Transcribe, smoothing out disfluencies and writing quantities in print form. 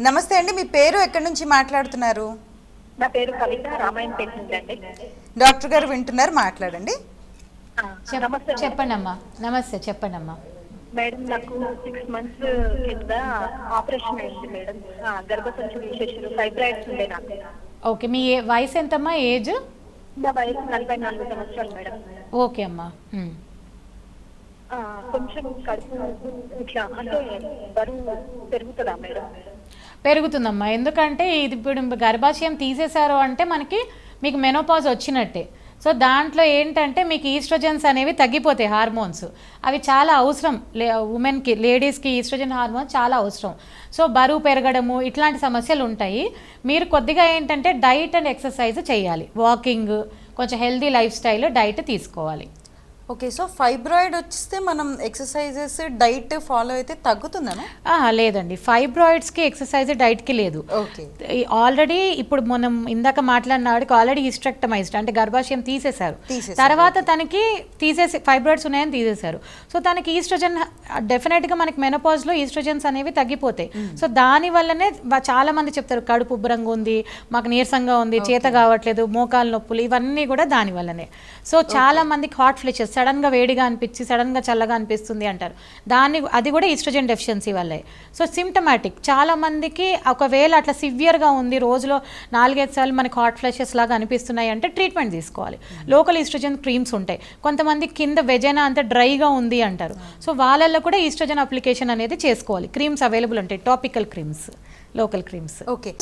నమస్తే అండి, మీ పేరు ఎక్కడి నుంచి మాట్లాడుతున్నారు? నా పేరు కవిత, రామాయణపేట నుంచి అండి. డాక్టర్ గారు వింటున్నారు, మాట్లాడండి. నమస్తే చెప్పండమ్మా. నమస్తే, చెప్పండమ్మా. మేడం, నాకు 6 months కింద ఆపరేషన్ అయింది మేడం. గర్భసంచి తీసేసారు, ఫైబ్రాయిడ్స్ ఉండే నాకు. ఓకే, మీ వయసు ఎంతమ్మా? ఏజ్? నా వయసు 44 సంవత్సరాలు మేడం. ఓకే అమ్మా. కొంచెం కడుపు ఇట్లా అంటే బరువు పెరుగుతుందా మేడం? పెరుగుతుందమ్మా, ఎందుకంటే ఇది ఇప్పుడు గర్భాశయం తీసేశారు అంటే మీకు మెనోపాజ్ వచ్చినట్టే. సో దాంట్లో ఏంటంటే మీకు ఈస్ట్రోజన్స్ అనేవి తగ్గిపోతాయి, హార్మోన్స్. అవి చాలా అవసరం ఉమెన్కి, లేడీస్కి ఈస్ట్రోజన్ హార్మోన్ చాలా అవసరం. సో బరువు పెరగడము ఇట్లాంటి సమస్యలు ఉంటాయి. మీరు కొద్దిగా ఏంటంటే డైట్ అండ్ ఎక్సర్సైజ్ చేయాలి, వాకింగ్, కొంచెం హెల్దీ లైఫ్ స్టైల్, డైట్ తీసుకోవాలి. ఓకే, సో ఫైబ్రాయిడ్ వస్తే మనం ఎక్సర్సైజెస్ డైట్ ఫాలో అయితే తగ్గుతుందనా? లేదండి, ఫైబ్రాయిడ్స్కి ఎక్సర్సైజ్ డైట్కి లేదు. ఓకే, ఆల్రెడీ ఇప్పుడు మనం ఇందాక మాట్లాడిన వాడికి ఆల్రెడీ హిస్టెక్టమైజ్డ్ అంటే గర్భాశయం తీసేశారు. తర్వాత తనకి ఫైబ్రాయిడ్స్ ఉన్నాయని తీసేశారు. సో తనకి ఈస్ట్రోజన్ డెఫినెట్గా మనకి మెనోపాజ్లో ఈస్ట్రోజన్స్ అనేవి తగ్గిపోతాయి. సో దాని వల్లనే చాలా మంది చెప్తారు కడుపు ఉబ్బరంగా ఉంది, మాకు నీరసంగా ఉంది, చేత కావట్లేదు, మోకాలు నొప్పులు, ఇవన్నీ కూడా దాని వల్లనే. సో చాలా మందికి హాట్ ఫ్లెషెస్, సడన్గా వేడిగా అనిపించి సడన్గా చల్లగా అనిపిస్తుంది అంటారు. అది కూడా ఈస్ట్రోజన్ డెఫిషియన్సీ వల్లే. సో సిమ్టమాటిక్ చాలా మందికి ఒకవేళ అట్లా సివియర్గా ఉంది, రోజులో 4-5 సార్లు మనకి హాట్ ఫ్లెషెస్ లాగా అనిపిస్తున్నాయి అంటే ట్రీట్మెంట్ తీసుకోవాలి. లోకల్ ఈస్ట్రోజన్ క్రీమ్స్ ఉంటాయి. కొంతమంది కింద వెజైనా అంతా డ్రైగా ఉంది అంటారు. సో వాళ్ళల్లో కూడా ఈస్ట్రోజన్ అప్లికేషన్ అనేది చేసుకోవాలి. క్రీమ్స్ అవైలబుల్ ఉంటాయి, topical creams, local creams. Okay.